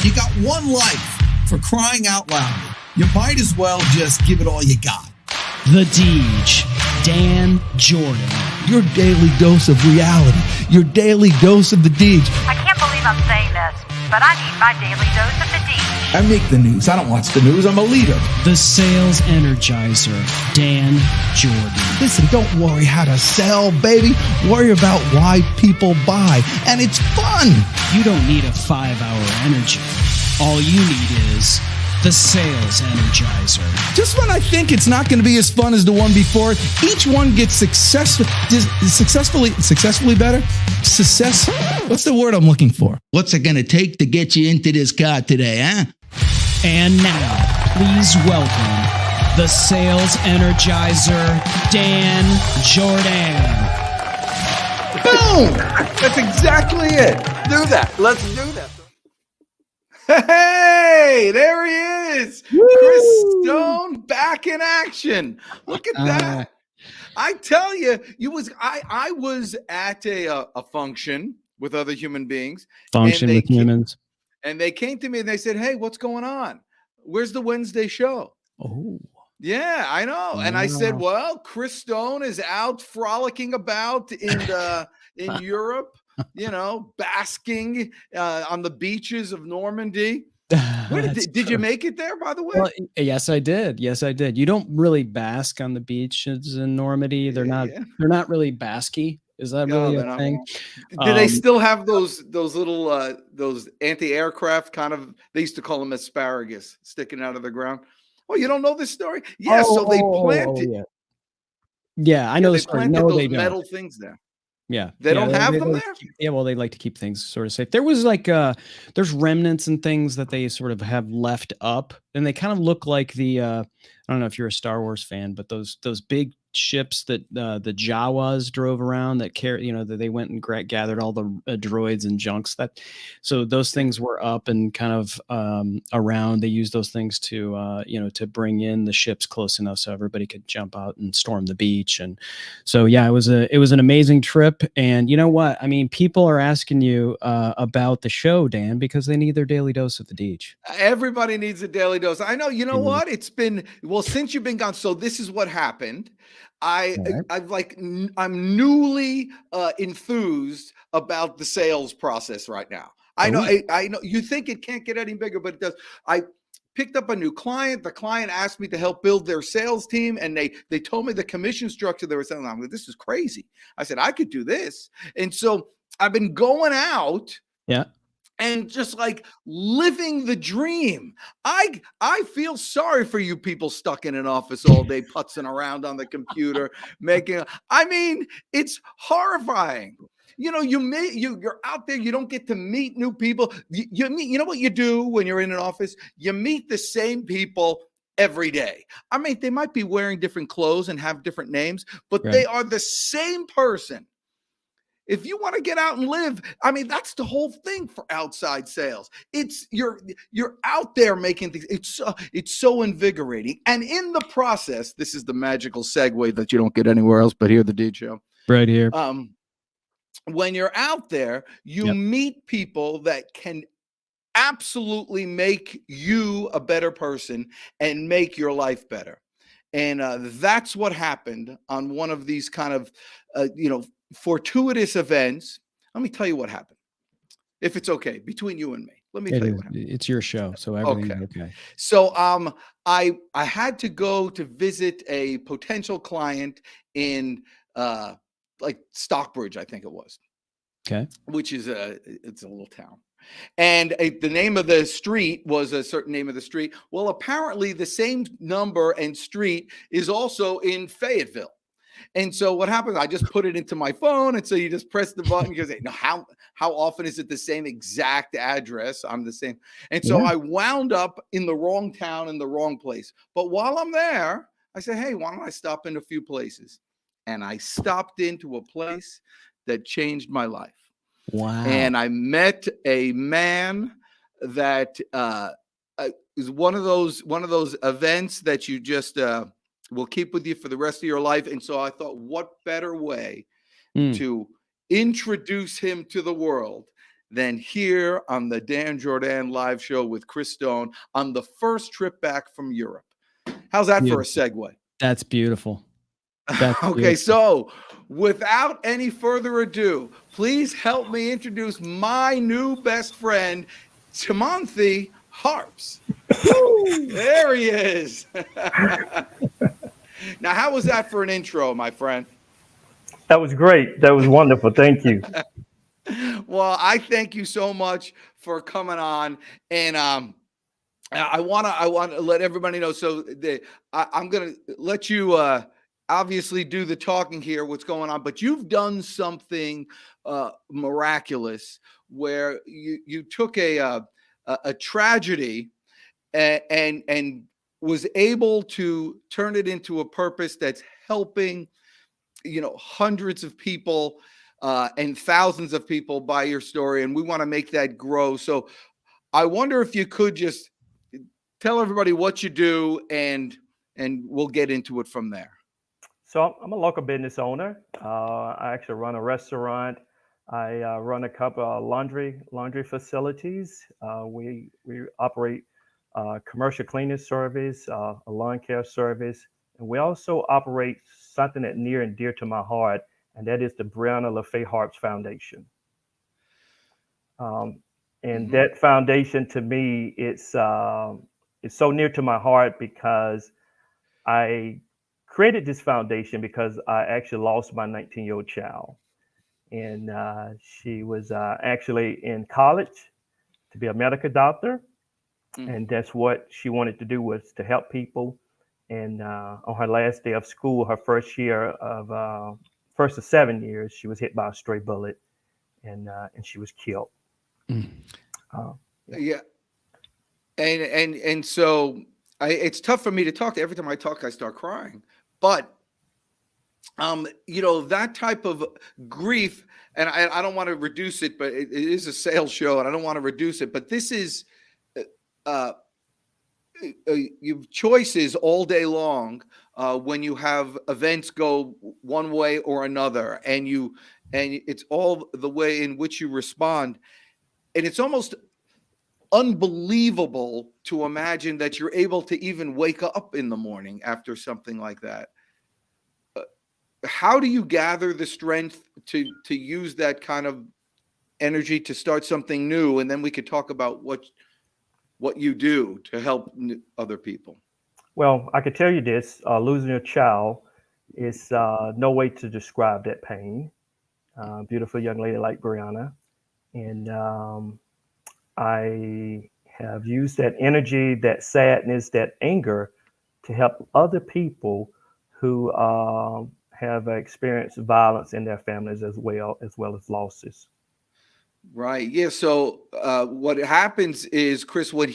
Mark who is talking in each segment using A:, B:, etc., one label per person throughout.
A: You got one life, for crying out loud. You might as well just give it all you got.
B: The Deej, Dan Jourdan.
A: Your daily dose of reality. Your daily dose of the Deej.
C: I can't believe I'm saying this, but I need my daily dose of the Deej.
A: I make the news. I don't watch the news. I'm a leader.
B: The Sales Energizer, Dan Jourdan.
A: Listen, don't worry how to sell, baby. Worry about why people buy. And it's fun.
B: You don't need a 5-hour energy. All you need is the Sales Energizer.
A: Just when I think it's not going to be as fun as the one before, each one gets successfully better. What's the word I'm looking for? What's it going to take to get you into this car today, huh?
B: And now, please welcome the Sales Energizer, Dan Jourdan.
D: Boom! That's exactly it. Do that. Let's do that. Hey, there he is. Woo! Chris Stone back in action. Look at that. I tell you, I was at a function with other human beings.
B: Function with humans.
D: And they came to me and they said, "Hey, what's going on? Where's the Wednesday show?"
B: Oh.
D: Yeah, I know. And I said, "Well, Chris Stone is out frolicking about in Europe, basking on the beaches of Normandy." Did you make it there, by the way?
B: Well, yes, I did. You don't really bask on the beaches in Normandy. They're not really basky. Is that really a thing?
D: Do they still have those little those anti-aircraft kind of? They used to call them asparagus sticking out of the ground. Oh, you don't know this story? Yeah, so they planted.
B: Yeah, I know the story. No,
D: those
B: they don't.
D: metal things there.
B: Yeah,
D: they don't have them there.
B: Yeah, well, they like to keep things sort of safe. There was there's remnants and things that they sort of have left up, and they kind of look like the. I don't know if you're a Star Wars fan, but those big ships that the Jawas drove around that that they went and gathered all the droids and junks so those things were up and kind of around. They used those things to to bring in the ships close enough so everybody could jump out and storm the beach. And so yeah, it was an amazing trip. And you know what? I mean, people are asking you about the show, Dan, because they need their daily dose of the Deej.
D: Everybody needs a daily dose. I know. You know what? It's been since you've been gone. So this is what happened. I'm newly enthused about the sales process right now. I know you think it can't get any bigger, but it does. I picked up a new client. The client asked me to help build their sales team, and they told me the commission structure they were selling. I'm like, this is crazy. I said, I could do this. And so I've been going out.
B: Yeah.
D: And just like living the dream. I feel sorry for you people stuck in an office all day, putzing around on the computer, it's horrifying. You're out there, you don't get to meet new people. You know what you do when you're in an office? You meet the same people every day. They might be wearing different clothes and have different names, but They are the same person. If you want to get out and live, that's the whole thing for outside sales. It's you're out there making things. It's so invigorating. And in the process, this is the magical segue that you don't get anywhere else but here, the Deej Show.
B: Right here.
D: When you're out there, you meet people that can absolutely make you a better person and make your life better. And that's what happened on one of these kind of, fortuitous events. Let me tell you what happened. If it's okay, between you and me, let me tell you what happened.
B: It's your show, so everything's okay.
D: So I had to go to visit a potential client in Stockbridge, I think it was.
B: Okay.
D: Which is it's a little town. And the name of the street was a certain name of the street. Well, apparently the same number and street is also in Fayetteville. And so what happens? I just put it into my phone, and so you just press the button. You say, "No, how often is it the same exact address?" I'm the same, and so I wound up in the wrong town in the wrong place. But while I'm there, I said, "Hey, why don't I stop in a few places?" And I stopped into a place that changed my life.
B: Wow!
D: And I met a man that is one of those events that you just will keep with you for the rest of your life. And so I thought, what better way to introduce him to the world than here on the Dan Jourdan live show with Chris Stone on the first trip back from Europe. How's that for a segue?
B: That's beautiful. That's
D: okay,
B: beautiful.
D: so without any further ado, please help me introduce my new best friend, Timonthy Harps. There he is. Now, how was that for an intro, my friend?
E: That was great. That was wonderful. Thank you.
D: Well, I thank you so much for coming on, and I want to let everybody know. So I'm going to let you obviously do the talking here, what's going on, but you've done something miraculous where you took a tragedy and was able to turn it into a purpose that's helping, hundreds of people and thousands of people by your story. And we want to make that grow. So I wonder if you could just tell everybody what you do, and we'll get into it from there.
E: So I'm a local business owner. I actually run a restaurant. I run a couple of laundry facilities. We operate commercial cleaning service, a lawn care service, and we also operate something that's near and dear to my heart, and that is the Briuna La'fey Harps Foundation. And that foundation, to me, it's so near to my heart because I created this foundation because I actually lost my 19-year-old child. And she was actually in college to be a medical doctor. And that's what she wanted to do, was to help people. And on her last day of school, her first of 7 years, she was hit by a stray bullet, and she was killed.
D: Yeah. And so it's tough for me to talk. Every time I talk, I start crying. But that type of grief, and I don't want to reduce it, but it is a sales show, and I don't want to reduce it. But this is you've choices all day long when you have events go one way or another, and it's all the way in which you respond, and it's almost unbelievable to imagine that you're able to even wake up in the morning after something like that. How do you gather the strength to use that kind of energy to start something new? And then we could talk about what you do to help other people.
E: Well, I could tell you this: losing a child is no way to describe that pain. Beautiful young lady like Briuna, and I have used that energy, that sadness, that anger to help other people who have experienced violence in their families as well as losses.
D: Right. Yeah. So what happens is, Chris, when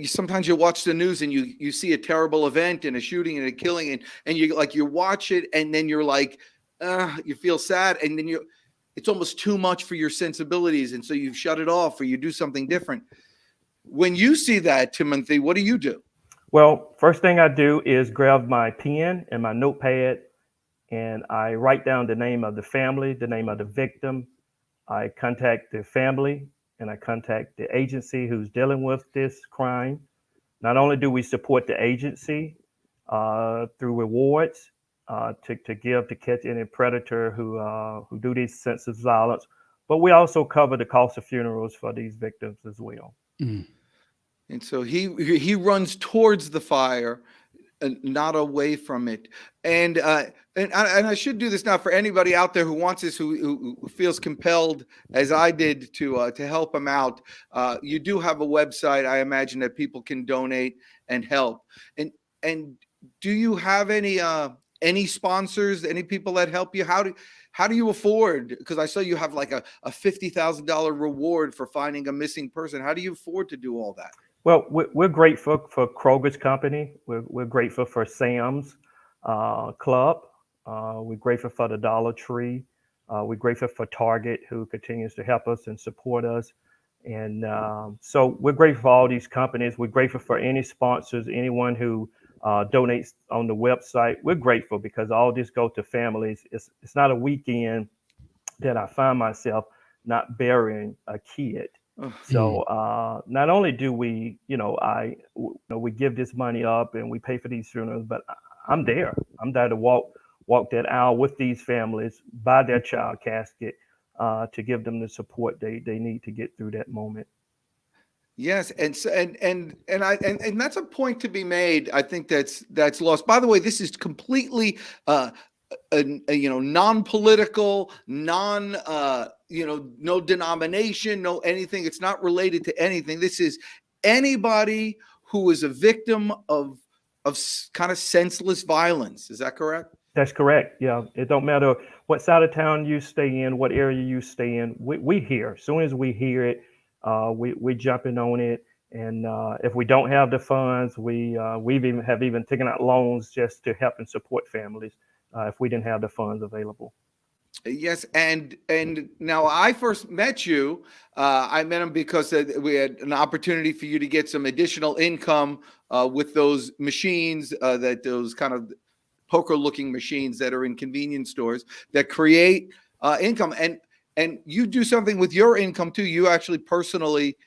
D: sometimes you watch the news and you see a terrible event and a shooting and a killing, and you watch it, and then you're like, you feel sad, and then it's almost too much for your sensibilities, and so you shut it off or you do something different. When you see that, Timonthy, what do you do?
E: Well, first thing I do is grab my pen and my notepad, and I write down the name of the family, the name of the victim. I contact the family, and I contact the agency who's dealing with this crime. Not only do we support the agency through rewards to give to catch any predator who do these senseless violence, but we also cover the cost of funerals for these victims as well.
D: And so he runs towards the fire, not away from it. And I should do this now for anybody out there who wants this, who feels compelled, as I did, to help him out. You do have a website, I imagine, that people can donate and help. And do you have any sponsors, any people that help you? How do you afford? Because I saw you have like a $50,000 reward for finding a missing person. How do you afford to do all that?
E: Well, we're grateful for Kroger's company. We're grateful for Sam's Club. We're grateful for the Dollar Tree. We're grateful for Target, who continues to help us and support us. And so we're grateful for all these companies. We're grateful for any sponsors, anyone who donates on the website. We're grateful because all this goes to families. It's not a weekend that I find myself not burying a kid.
D: Ugh.
E: So not only do we, we give this money up and we pay for these funerals, but I'm there. I'm there to walk that aisle with these families, buy their child casket, to give them the support they need to get through that moment.
D: Yes, and so and that's a point to be made. I think that's lost. By the way, this is completely non-political, no denomination, no anything. It's not related to anything. This is anybody who is a victim of kind of senseless violence. Is that correct?
E: That's correct. Yeah, it don't matter what side of town you stay in, what area you stay in. We hear. As soon as we hear it, we jumping on it. And if we don't have the funds, we've even taken out loans just to help and support families if we didn't have the funds available.
D: Yes, and now I first met you. I met him because we had an opportunity for you to get some additional income with those machines, those kind of poker-looking machines that are in convenience stores that create income. And you do something with your income too. You actually personally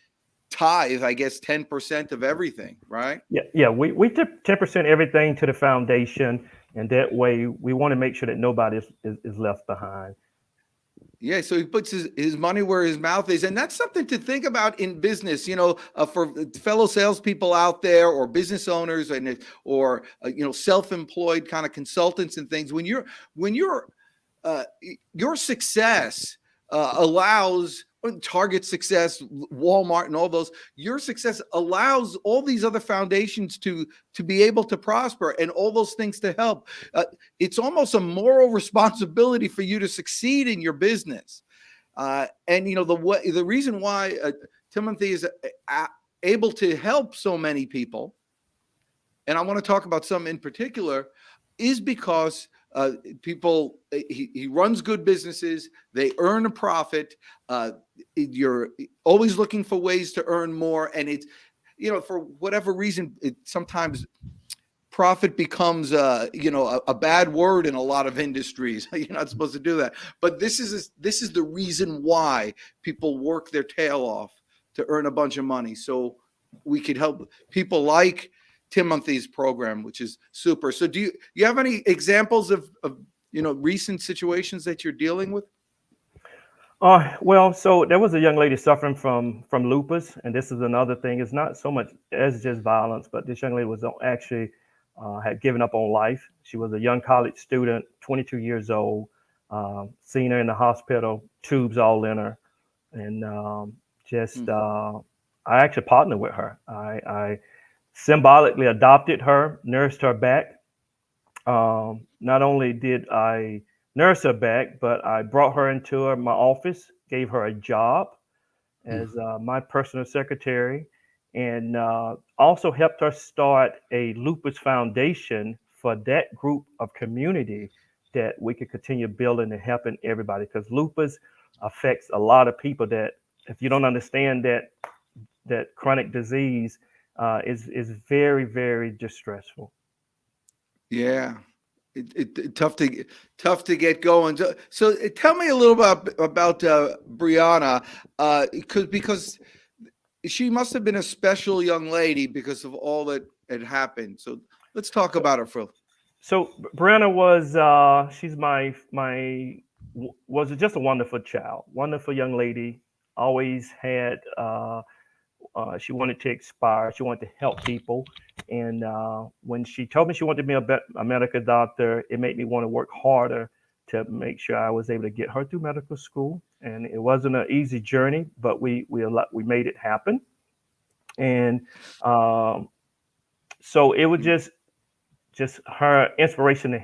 D: tithe, I guess, 10% of everything, right?
E: Yeah. We tip 10% everything to the foundation, and that way we want to make sure that nobody is left behind. Yeah,
D: so he puts his money where his mouth is. And that's something to think about in business, for fellow salespeople out there or business owners or self-employed kind of consultants and things. When your success allows Target success, Walmart, and all those, your success allows all these other foundations to be able to prosper and all those things to help. It's almost a moral responsibility for you to succeed in your business. And the reason why Timonthy is able to help so many people, and I want to talk about some in particular, is because he runs good businesses. They earn a profit. You're always looking for ways to earn more. And it's, for whatever reason, sometimes profit becomes, a bad word in a lot of industries. You're not supposed to do that. But this is the reason why people work their tail off to earn a bunch of money. So we could help people like Timonthy's program, which is super. So do you have any examples of recent situations that you're dealing with?
E: Well, so there was a young lady suffering from lupus, and this is another thing. It's not so much as just violence, but this young lady was actually had given up on life. She was a young college student, 22 years old. Seen her in the hospital, tubes all in her, and I actually partnered with her. I symbolically adopted her, nursed her back. Not only did I nurse her back, but I brought her into my office, gave her a job as my personal secretary, and also helped her start a lupus foundation for that group of community that we could continue building and helping everybody, because lupus affects a lot of people that, if you don't understand that chronic disease, is very, very distressful.
D: Yeah, it tough to get going. So tell me a little about Briuna, because she must have been a special young lady because of all that had happened. So let's talk about her, Phil.
E: So Briuna was was just a wonderful child, wonderful young lady. Always had. She wanted to inspire. She wanted to help people. And when she told me she wanted to be a medical doctor, it made me want to work harder to make sure I was able to get her through medical school. And it wasn't an easy journey, but we made it happen. And so it was just her inspiration to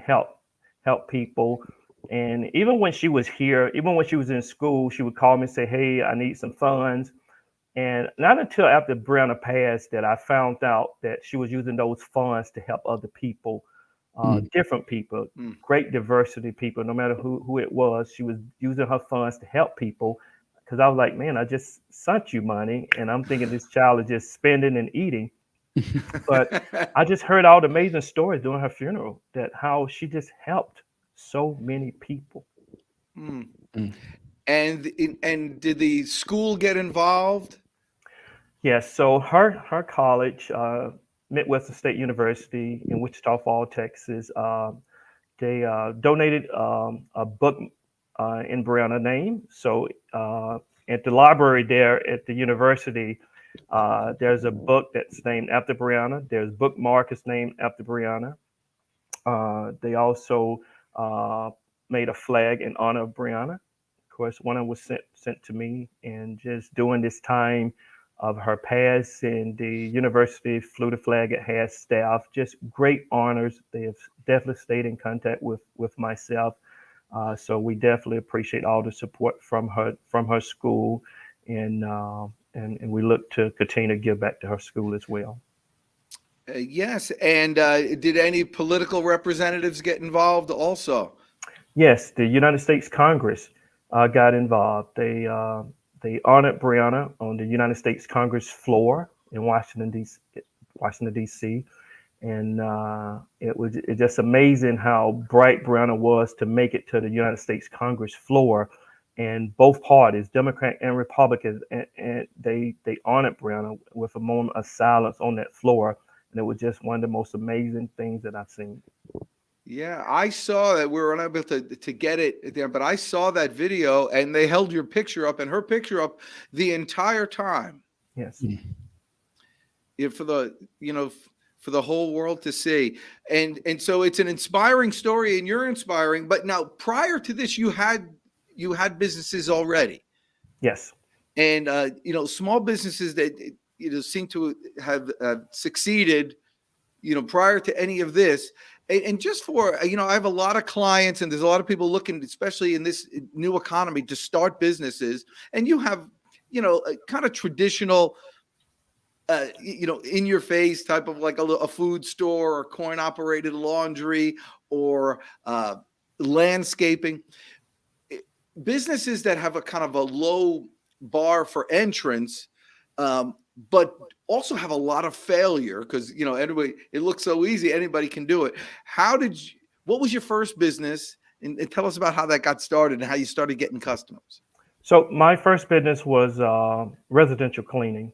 E: help people. And even when she was here, even when she was in school, she would call me and say, "Hey, I need some funds." And not until after Briuna passed that I found out that she was using those funds to help other people, different people, great diversity people, no matter who it was. She was using her funds to help people, because I was like, man, I just sent you money, and I'm thinking this child is just spending and eating. But I just heard all the amazing stories during her funeral, that how she just helped so many people.
D: And did the school get involved?
E: Yes. So her college, Midwestern State University in Wichita Falls, Texas, they donated a book in Briuna name. So at the library there at the university, there's a book that's named after Briuna. There's bookmark is named after Briuna. They also made a flag in honor of Briuna. Of course, one of them was sent to me, and just during this time of her passing, the university flew the flag at half staff. Just great honors. They have definitely stayed in contact with myself. So we definitely appreciate all the support from her school, and we look to continue to give back to her school as well.
D: Yes, and did any political representatives get involved also?
E: Yes, the United States Congress got involved. They honored Briuna on the United States Congress floor in Washington D.C. And it's just amazing how bright Briuna was to make it to the United States Congress floor. And both parties, Democrat and Republican, and they honored Briuna with a moment of silence on that floor. And it was just one of the most amazing things that I've seen.
D: Yeah, I saw that. We were unable to get it there, but I saw that video, and they held your picture up and her picture up the entire time.
E: Yes.
D: For the whole world to see. And so it's an inspiring story, and you're inspiring. But now, prior to this, you had businesses already.
E: Yes.
D: And small businesses that seem to have succeeded, prior to any of this. And just for, I have a lot of clients, and there's a lot of people looking, especially in this new economy, to start businesses. And you have, a kind of traditional, in your face type of like a food store or coin operated laundry or landscaping. Businesses that have a kind of a low bar for entrance, but also have a lot of failure because, anybody, it looks so easy. Anybody can do it. What was your first business? And tell us about how that got started and how you started getting customers.
E: So my first business was residential cleaning.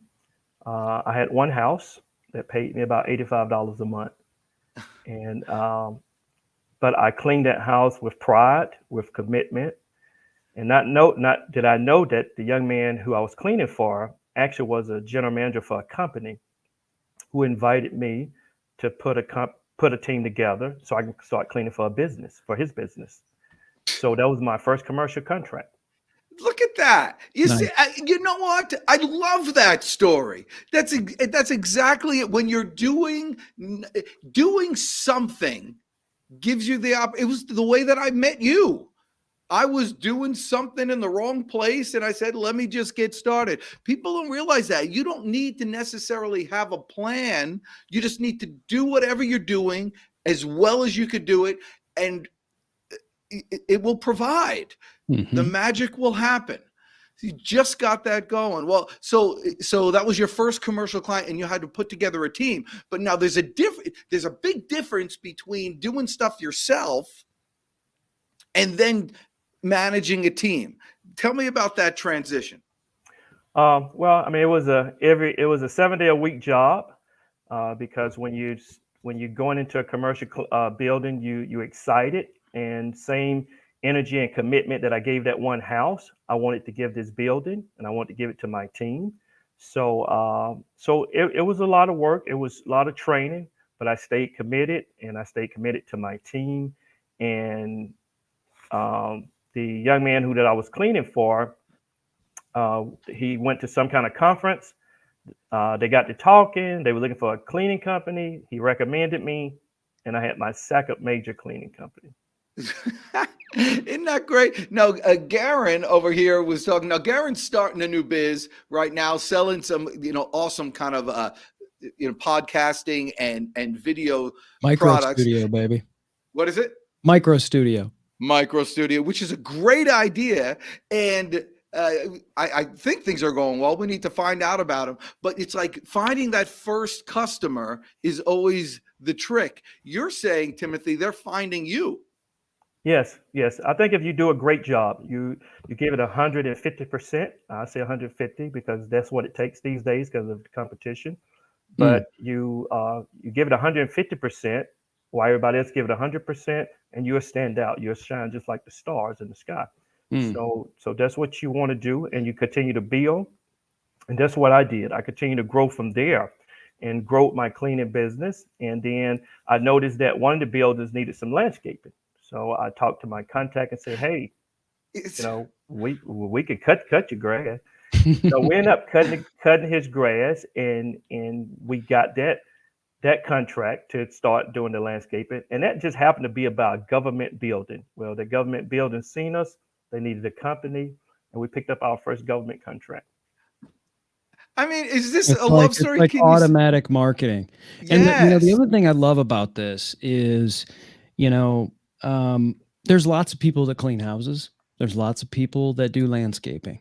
E: I had one house that paid me about $85 a month. And, but I cleaned that house with pride, with commitment, and not did I know that the young man who I was cleaning for actually was a general manager for a company who invited me to put a team together so I can start cleaning for his business. So that was my first commercial contract.
D: Look at that. You
A: Nice.
D: see, you know what? I love that story. That's exactly it. When you're doing something gives you it was the way that I met you. I was doing something in the wrong place, and I said, let me just get started. People don't realize that. You don't need to necessarily have a plan. You just need to do whatever you're doing as well as you could do it, and it will provide.
A: Mm-hmm.
D: The magic will happen. You just got that going. Well, so that was your first commercial client, and you had to put together a team. But now there's a big difference between doing stuff yourself and then managing a team. Tell me about that transition.
E: Well, I mean, it was a 7-day-a-week job because when you're going into a commercial building, you excited, and same energy and commitment that I gave that one house, I wanted to give this building, and I wanted to give it to my team. So it was a lot of work. It was a lot of training, but I stayed committed, and I stayed committed to my team. And the young man that I was cleaning for, he went to some kind of conference. They got to talking. They were looking for a cleaning company. He recommended me, and I had my second major cleaning company.
D: Isn't that great? Now, Garen over here was talking. Now, Garen's starting a new biz right now, selling some, awesome kind of, podcasting and video
B: Micro
D: products.
B: studio, baby.
D: What is it?
B: Micro studio.
D: Micro studio, which is a great idea. And I think things are going well. We need to find out about them. But it's like finding that first customer is always the trick. You're saying, Timonthy, they're finding you.
E: Yes, yes. I think if you do a great job, you give it 150%. I say 150 because that's what it takes these days because of the competition.
B: Mm,
E: But you give it 150%, while everybody else give it 100%, and you'll stand out. You'll shine just like the stars in the sky.
B: mm.
E: So that's what you want to do, and you continue to build. And that's what I did. I continued to grow from there and grow my cleaning business. And then I noticed that one of the builders needed some landscaping. So I talked to my contact and said, hey,
D: It's,
E: we could cut your grass. So we ended up cutting his grass, and we got that contract to start doing the landscaping. And that just happened to be about a government building. Well, the government building seen us, they needed a company, and we picked up our first government contract.
D: I mean, is this a love
B: It's
D: story?
B: like
D: Can you?
B: automatic marketing. And the
D: Yes.
B: other thing I love about this is, you know, there's lots of people that clean houses. There's lots of people that do landscaping.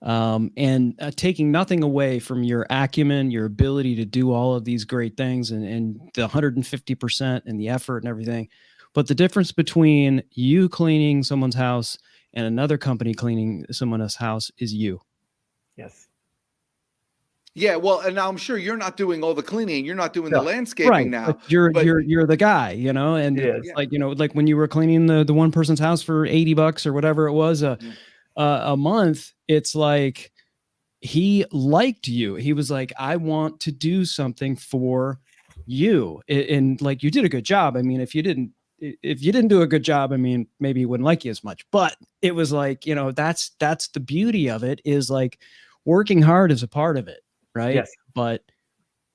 B: And taking nothing away from your acumen, your ability to do all of these great things and the 150% and the effort and everything. But the difference between you cleaning someone's house and another company cleaning someone else's house is you.
E: Yes.
D: Yeah, well, and I'm sure you're not doing all the cleaning. You're not doing the
E: No.
D: landscaping
B: Right.
D: now.
B: But you're
D: but
B: you're the guy, you know, and
E: Yes.
B: it's like, you know, like when you were cleaning the one person's house for $80 or whatever it was a month, it's like he liked you. He was like, I want to do something for you. And like you did a good job. I mean, if you didn't do a good job, I mean, maybe he wouldn't like you as much. But it was like, you know, that's the beauty of it, is like working hard is a part of it, right?
E: Yes.
B: But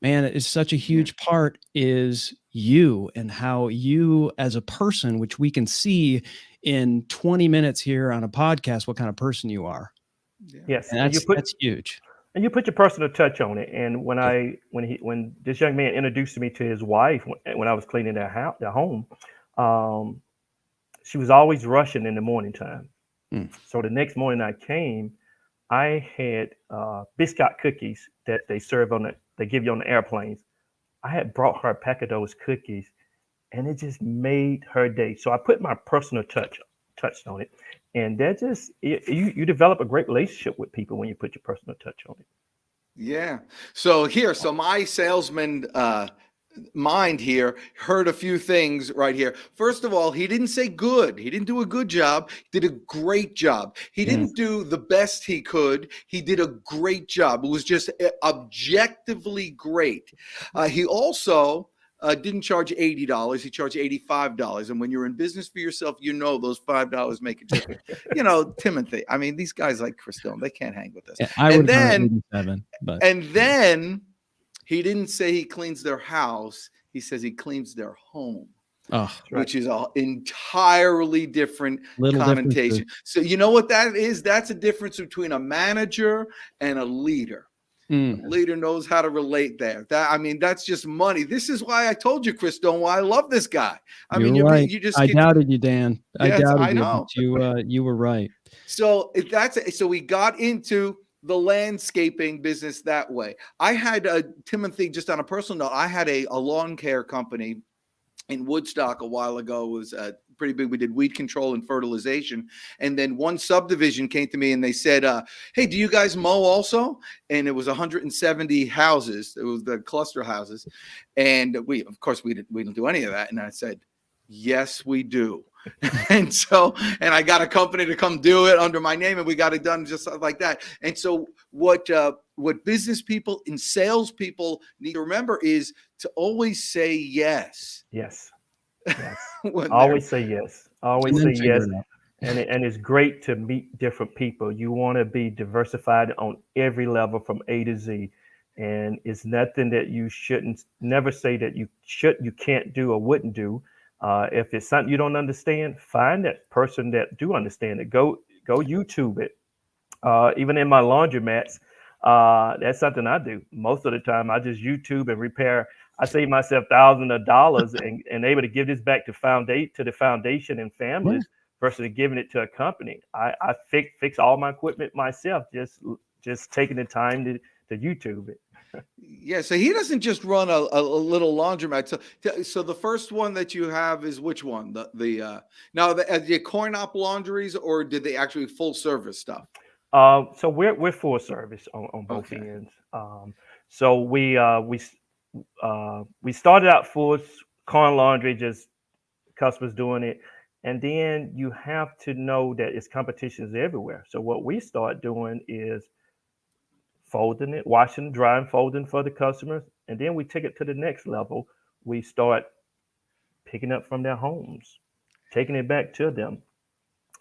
B: man, it's such a huge part is you and how you as a person, which we can see in 20 minutes here on a podcast, what kind of person you are.
E: Yes.
B: And that's huge.
E: And you put your personal touch on it. And when this young man introduced me to his wife when I was cleaning their home, she was always rushing in the morning time.
B: Mm.
E: So the next morning I came, I had biscuit cookies that they give you on the airplanes. I had brought her a pack of those cookies, and it just made her day. So I put my personal touch on it, and that just you develop a great relationship with people when you put your personal touch on it.
D: Yeah. So my salesman mind here heard a few things right here. First of all, he didn't say good. He didn't do a good job. He did a great job. He didn't do the best he could. He did a great job. It was just objectively great. He also didn't charge $80. He charged $85. And when you're in business for yourself, you know those $5 make a difference. You know, Timonthy. I mean, these guys like Chris Stone, they can't hang with us.
B: Yeah, I would have 87, but
D: and then he didn't say he cleans their house. He says he cleans their home, which is an entirely different connotation. So you know what that is? That's a difference between a manager and a leader. A leader knows how to relate there. That's just money. This is why I told you, Chris Stone, why I love this guy.
B: You're right. I doubted you, Dan. I know. You were right.
D: So so we got into the landscaping business that way. I had Timonthy, just on a personal note, I had a lawn care company in Woodstock a while ago. It was pretty big. We did weed control and fertilization. And then one subdivision came to me and they said, hey, do you guys mow also? And it was 170 houses. It was the cluster houses. And we don't do any of that. And I said, yes, we do. and I got a company to come do it under my name, and we got it done just like that. And so what business people and sales people need to remember is to always say yes.
E: Yes. Always say yes. Always say yes. And it's great to meet different people. You want to be diversified on every level from A to Z. And it's nothing that you never say that you can't do or wouldn't do. If it's something you don't understand, find that person that do understand it. Go YouTube it. Even in my laundromats, that's something I do. Most of the time, I just YouTube and repair. I save myself thousands of dollars and able to give this back to the foundation and families versus giving it to a company. I fix all my equipment myself, just taking the time to YouTube it.
D: Yeah, so he doesn't just run a little laundromat. So the first one that you have is which one? Now the coin-op laundries, or did they actually full service stuff?
E: So we're full service on both
D: Okay.
E: ends. So we started out full coin laundry, just customers doing it, and then you have to know that it's competitions everywhere. So what we start doing is folding it, washing, drying, folding for the customers, and then we take it to the next level. We start picking up from their homes, taking it back to them.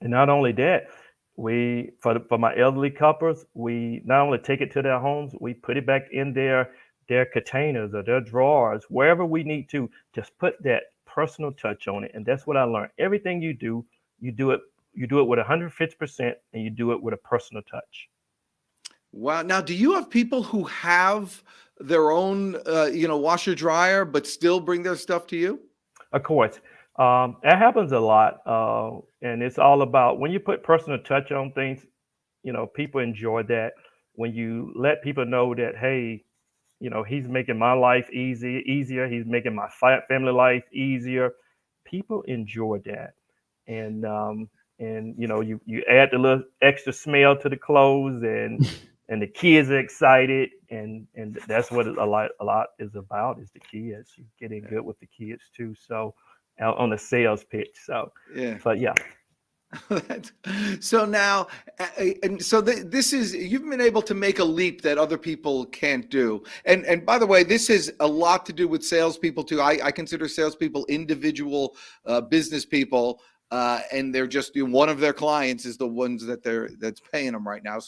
E: And not only that, we for my elderly couples, we not only take it to their homes, we put it back in their containers or their drawers, wherever we need to, just put that personal touch on it. And that's what I learned. Everything you do it with 150%, and you do it with a personal touch.
D: Wow. Now, do you have people who have their own, washer dryer, but still bring their stuff to you?
E: Of course. That happens a lot. And it's all about when you put personal touch on things, people enjoy that. When you let people know that, hey, he's making my life easier. He's making my family life easier. People enjoy that. And you add the little extra smell to the clothes, and the kids are excited, and that's what a lot is about, is the kids. You getting good with the kids too. So on the sales pitch. So
D: Yeah.
E: but yeah.
D: So now, this is, you've been able to make a leap that other people can't do. And by the way, this has a lot to do with salespeople too. I consider salespeople individual business people, and they're just one of their clients is the ones that's paying them right now.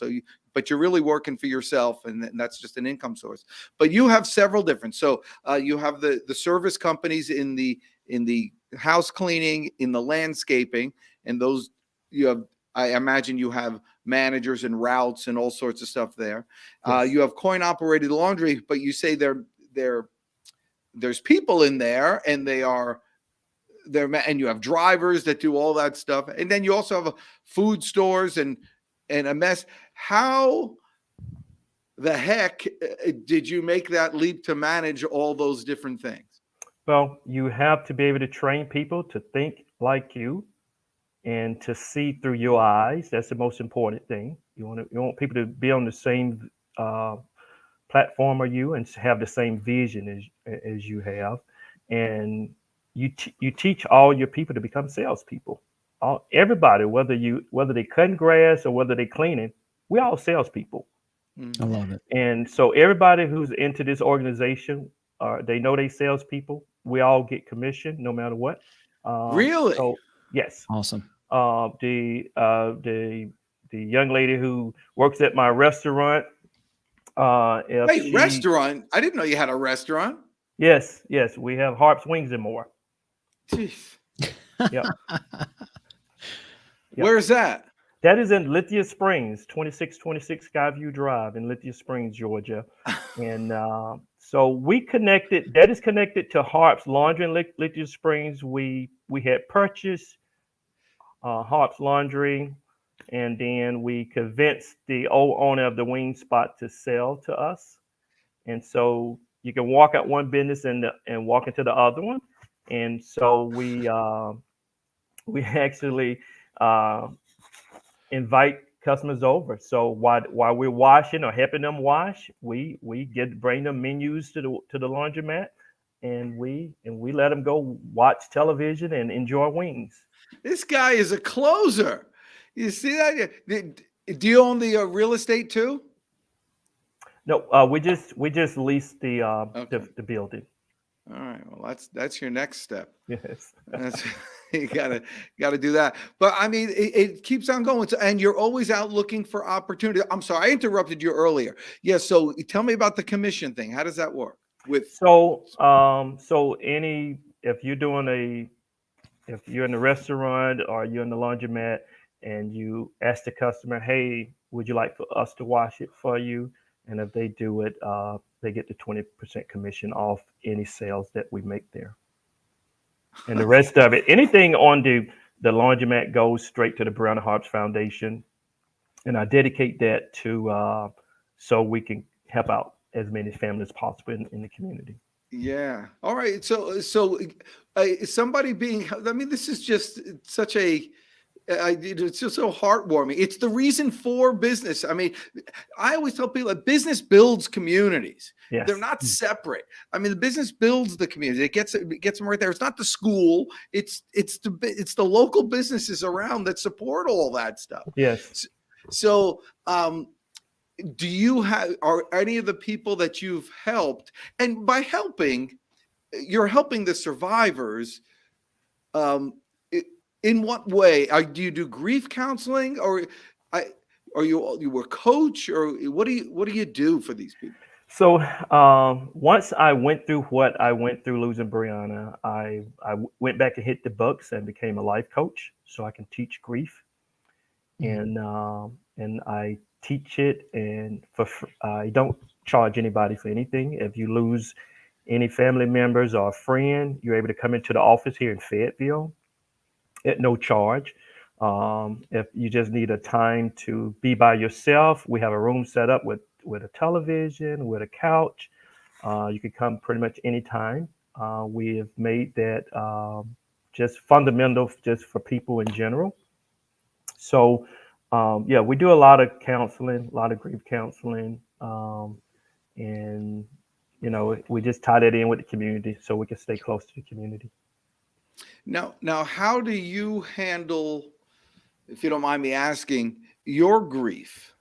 D: But you're really working for yourself, and that's just an income source. But you have several different. So you have the service companies in the house cleaning, in the landscaping, and those. You have, I imagine you have managers and routes and all sorts of stuff there.
E: Yes.
D: You have coin operated laundry, but you say there's people in there, and and you have drivers that do all that stuff. And then you also have food stores and a mess. How the heck did you make that leap to manage all those different things?
E: Well, you have to be able to train people to think like you, and to see through your eyes. That's the most important thing. You want people to be on the same platform as you, and have the same vision as you have. And you teach all your people to become salespeople. Everybody, whether they cutting grass or whether they cleaning, we're all salespeople.
B: I love it.
E: And so everybody who's into this organization, they know they salespeople. We all get commission no matter what.
D: Really?
E: So, yes.
B: Awesome.
E: The young lady who works at my restaurant.
D: Restaurant? I didn't know you had a restaurant.
E: Yes, we have Harps, Wings, and More.
D: Jeez.
E: Yep.
D: Where's that?
E: That is in Lithia Springs, 2626 Skyview Drive in Lithia Springs, Georgia. And so we connected. That is connected to Harps Laundry in Lithia Springs. We had purchased Harps Laundry, and then we convinced the old owner of the wing spot to sell to us. And so you can walk out one business and walk into the other one. And so we actually invite customers over. So while we're washing or helping them wash, we bring them menus to the laundromat, and we let them go watch television and enjoy wings.
D: This guy is a closer. You see that? Do you own the real estate too?
E: No, we just lease the building.
D: All right. Well, that's your next step.
E: Yes.
D: You gotta do that. But I mean, it keeps on going. And you're always out looking for opportunity. I'm sorry, I interrupted you earlier. Yeah. So tell me about the commission thing. How does that work?
E: If you're in the restaurant or you're in the laundromat and you ask the customer, hey, would you like for us to wash it for you? And if they do it, they get the 20% commission off any sales that we make there. And the rest of it, anything on the laundromat goes straight to the Briuna Harps Foundation. And I dedicate that to so we can help out as many families as possible in the community.
D: Yeah. All right. So somebody being, I mean, this is just such a, it's just so heartwarming. It's the reason for business. I mean, I always tell people that business builds communities.
E: Yes.
D: They're not separate. I mean, the business builds the community. It gets them right there. It's not the school. It's the local businesses around that support all that stuff.
E: Yes.
D: So, do you are any of the people that you've helped, and by helping, you're helping the survivors, in what way? Do you do grief counseling, or you a coach, or what do you do for these people?
E: So once I went through what I went through losing Briuna, I went back and hit the books and became a life coach, so I can teach grief, and I teach it, and I don't charge anybody for anything. If you lose any family members or a friend, you're able to come into the office here in Fayetteville at no charge. If you just need a time to be by yourself, we have a room set up with a television, with a couch. You can come pretty much anytime. We have made that just fundamental just for people in general. So yeah, we do a lot of counseling, a lot of grief counseling, and we just tie that in with the community so we can stay close to the community.
D: Now, how do you handle, if you don't mind me asking, your grief?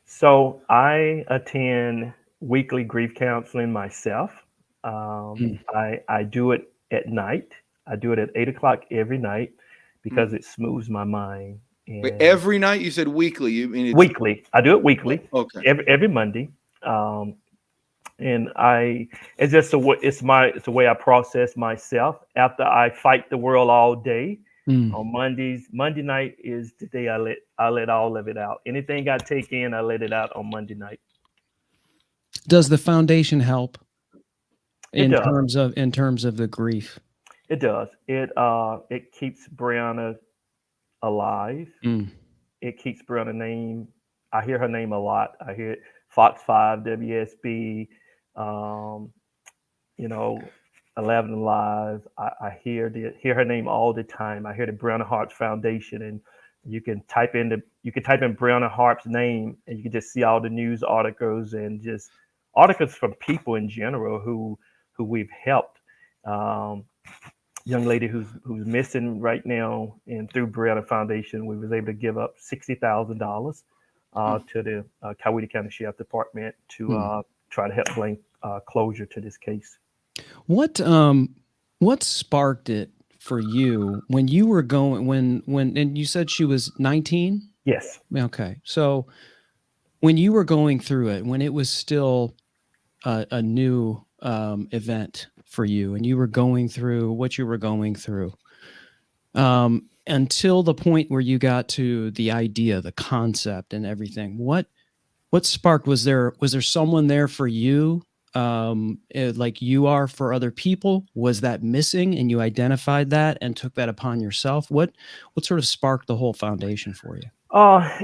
E: So I attend weekly grief counseling myself. I do it at night. I do it at 8 o'clock every night because it smooths my mind. And
D: wait, every night? You said weekly. You mean
E: weekly? I do it weekly.
D: Okay.
E: Every Monday. And it's just it's a way I process myself after I fight the world all day. On Monday night is the day I let all of it out. Anything I take in, I let it out on Monday night.
B: Does the foundation help in
E: does.
B: terms of the grief?
E: It does. It keeps Briuna alive. It keeps Briuna's name. I hear her name a lot. I hear it, Fox 5, WSB, 11 Live. I hear her name all the time. I hear the Briuna Harps Foundation, and you can type in Briuna Harps name, and you can just see all the news articles and just articles from people in general who we've helped. Young lady who's missing right now, and through Briuna Foundation, we was able to give up $60,000 to the Coweta County Sheriff Department to try to help bring closure to this case.
B: What sparked it for you when you were going and you said she was 19?
E: Yes.
B: Okay. So when you were going through it, when it was still a new event for you, and you were going through what you were going through, until the point where you got to the idea, the concept, and everything, what sparked? Was there someone there for you, like you are for other people? Was that missing, and you identified that and took that upon yourself? What sort of sparked the whole foundation for you?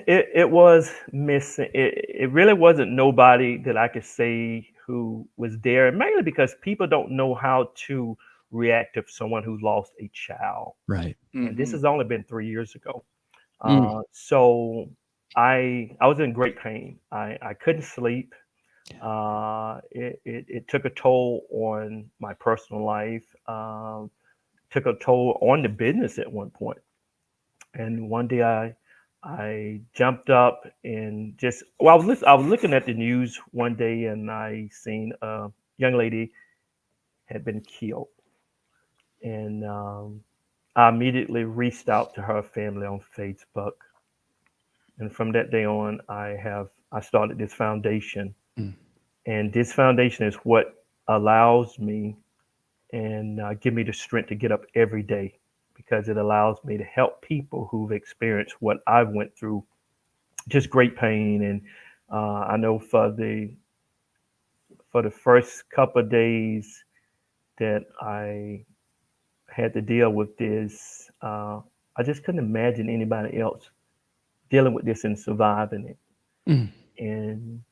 E: It was missing. It really wasn't nobody that I could say who was there, mainly because people don't know how to react to someone who's lost a child.
B: Right.
E: And this has only been 3 years ago. So I was in great pain. I couldn't sleep. It took a toll on my personal life, took a toll on the business at one point. And one day I jumped up and I was looking at the news one day, and I seen a young lady had been killed. And I immediately reached out to her family on Facebook. And from that day on, I started this foundation. And this foundation is what allows me and give me the strength to get up every day, because it allows me to help people who've experienced what I went through, just great pain. And I know for the first couple of days that I had to deal with this, I just couldn't imagine anybody else dealing with this and surviving it. And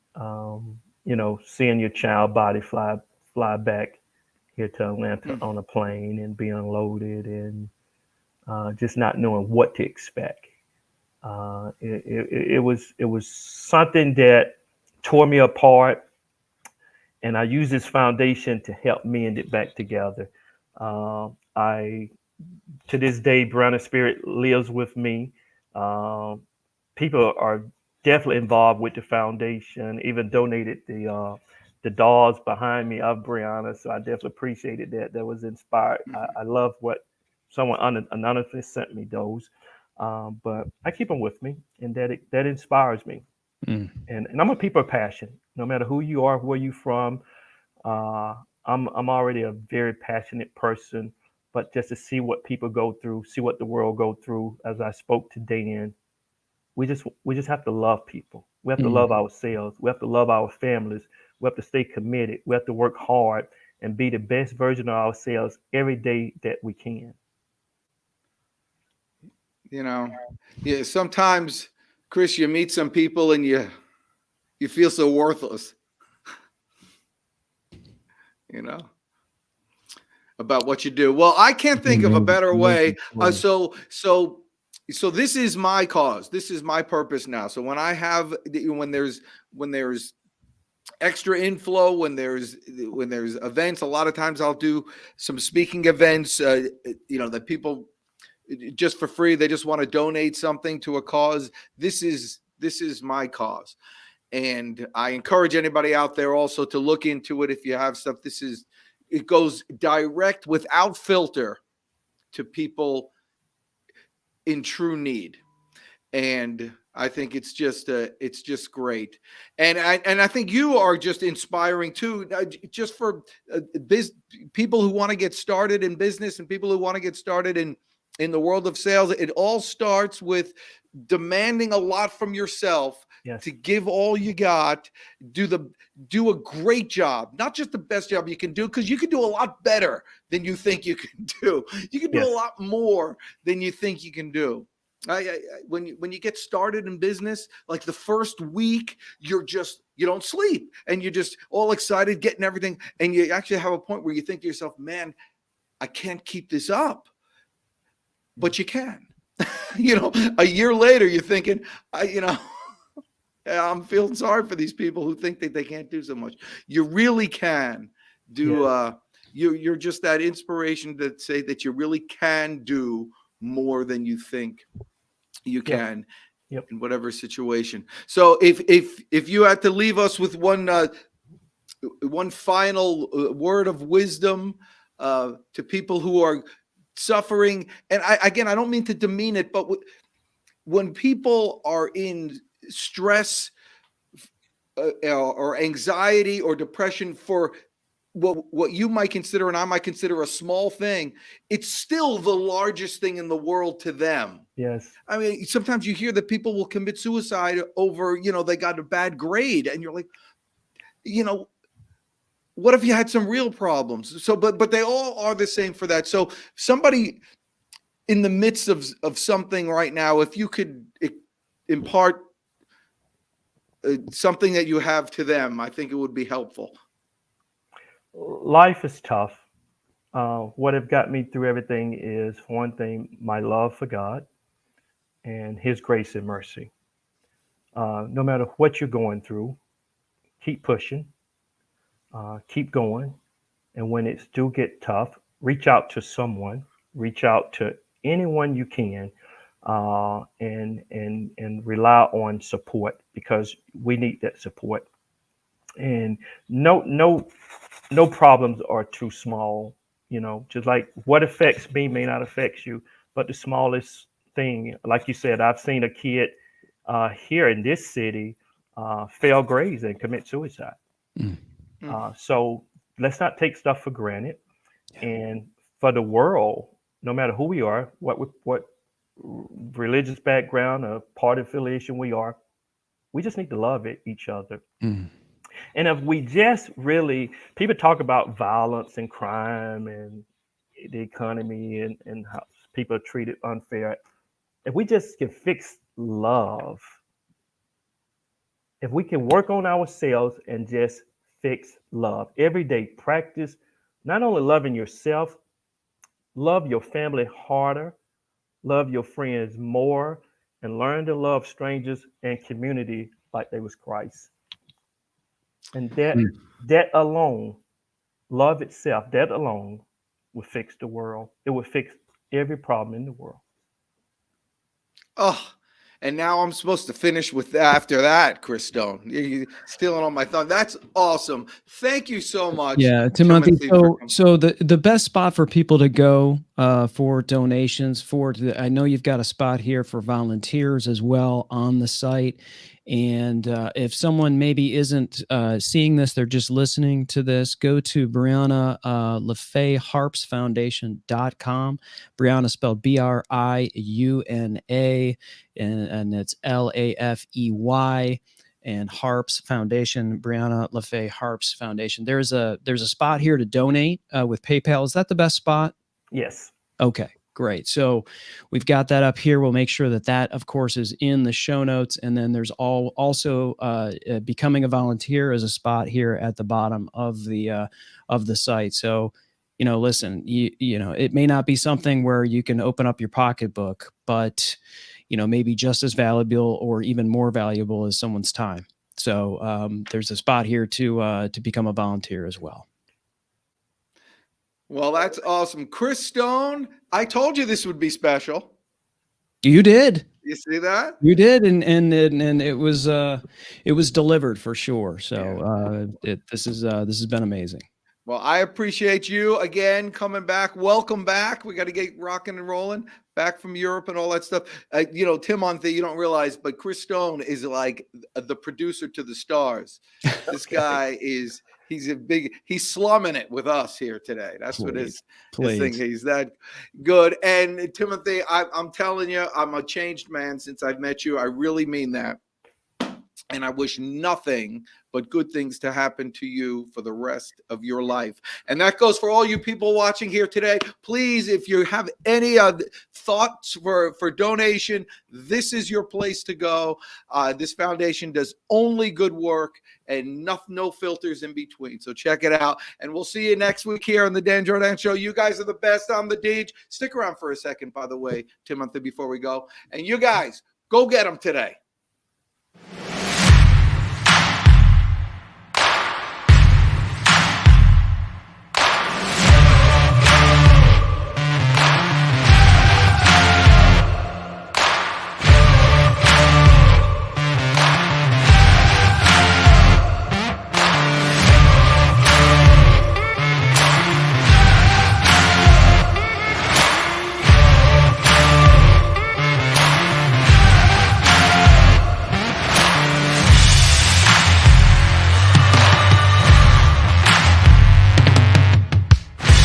E: seeing your child body fly back here to Atlanta
D: Mm.
E: on a plane and be unloaded, and just not knowing what to expect. It was something that tore me apart, and I use this foundation to help mend it back together. I To this day, Briuna Spirit lives with me. Um, People are definitely involved with the foundation. Even donated the dolls behind me of Briuna, so I definitely appreciated that. That was inspired. I love what someone anonymously sent me those, but I keep them with me, and that inspires me.
B: Mm.
E: And I'm a people of passion. No matter who you are, where you from, uh, I'm already a very passionate person. But just to see what people go through, see what the world go through, as I spoke to Dan, we just have to love people. We have to
B: Mm.
E: love ourselves. We have to love our families. We have to stay committed. We have to work hard and be the best version of ourselves every day that we can.
D: Yeah, sometimes, Chris, you meet some people and you feel so worthless, you know, about what you do. Well, I can't think of a better way. So this is my cause. This is my purpose now. So when there's extra inflow, when there's events, a lot of times I'll do some speaking events, that people just for free, they just want to donate something to a cause. This is my cause. And I encourage anybody out there also to look into it. If you have stuff, it goes direct without filter to people in true need. And I think it's just great. And I think you are just inspiring too, just for people who want to get started in business and people who want to get started in the world of sales. It all starts with demanding a lot from yourself.
E: Yes.
D: To give all you got, do a great job, not just the best job you can do, because you can do a lot better than you think you can do. You can do
E: Yes.
D: a lot more than you think you can do. When you get started in business, like the first week, you don't sleep and you're just all excited, getting everything, and you actually have a point where you think to yourself, "Man, I can't keep this up," but you can. A year later, you're thinking, I'm feeling sorry for these people who think that they can't do so much. You really can do.
E: Yes.
D: You're just that inspiration to say that you really can do more than you think you can.
E: Yep.
D: In whatever situation. So if you had to leave us with one final word of wisdom to people who are suffering, and I don't mean to demean it, but when people are in stress or anxiety or depression for what you might consider and I might consider a small thing, it's still the largest thing in the world to them.
E: Yes.
D: I mean, sometimes you hear that people will commit suicide over, they got a bad grade, and you're like, what if you had some real problems? So, but they all are the same for that. So somebody in the midst of something right now, if you could impart something that you have to them, I think it would be helpful.
E: Life is tough. What have got me through everything is, for one thing, my love for God and His grace and mercy. No matter what you're going through, keep pushing, keep going. And when it's do get tough, reach out to someone, reach out to anyone you can, and rely on support, because we need that support. And no problems are too small. Just like what affects me may not affect you, but the smallest thing, like you said, I've seen a kid here in this city fail grades and commit suicide.
B: Mm.
E: So let's not take stuff for granted. And for the world, no matter who we are, what religious background or party affiliation we are, we just need to love each other.
B: Mm.
E: And if we just really, people talk about violence and crime and the economy and how people are treated unfair. If we just can fix love if we can work on ourselves and just fix love every day, practice not only loving yourself, love your family harder, love your friends more, and learn to love strangers and community like they was Christ. And that alone, love itself, that alone would fix the world. It would fix every problem in the world.
D: Oh, and now I'm supposed to finish with after that, Chris Stone. You're stealing all my thunder. That's awesome. Thank you so much.
B: Yeah, Timonthy.
D: Timonthy,
B: So the best spot for people to go for donations I know you've got a spot here for volunteers as well on the site. And if someone maybe isn't seeing this, they're just listening to this, go to Briuna La'fey Harps Foundation.com. Briuna spelled Briuna, and it's Lafey. And Harps Foundation, Briuna La'fey Harps Foundation. There's a spot here to donate with PayPal. Is that the best spot?
E: Yes.
B: Okay, great. So we've got that up here. We'll make sure that, of course, is in the show notes. And then there's also becoming a volunteer as a spot here at the bottom of the site. So, listen, it may not be something where you can open up your pocketbook, but maybe just as valuable or even more valuable as someone's time. So there's a spot here to become a volunteer as well.
D: well, that's awesome. Chris Stone, I told you this would be special.
B: You did.
D: You see that?
B: You did, and it was delivered for sure. So this has been amazing.
D: Well, I appreciate you again coming back. Welcome back. We got to get rocking and rolling back from Europe and all that stuff. Timonthy, you don't realize, but Chris Stone is like the producer to the stars. This guy he's slumming it with us here today. That's what his thing. He's that good. And Timonthy, I'm telling you, I'm a changed man since I've met you. I really mean that. And I wish nothing but good things to happen to you for the rest of your life. And that goes for all you people watching here today. Please, if you have any thoughts for donation, this is your place to go. This foundation does only good work and no filters in between. So check it out. And we'll see you next week here on the Dan Jourdan Show. You guys are the best. I'm the Deej. Stick around for a second, by the way, Timonthy, before we go. And you guys, go get them today.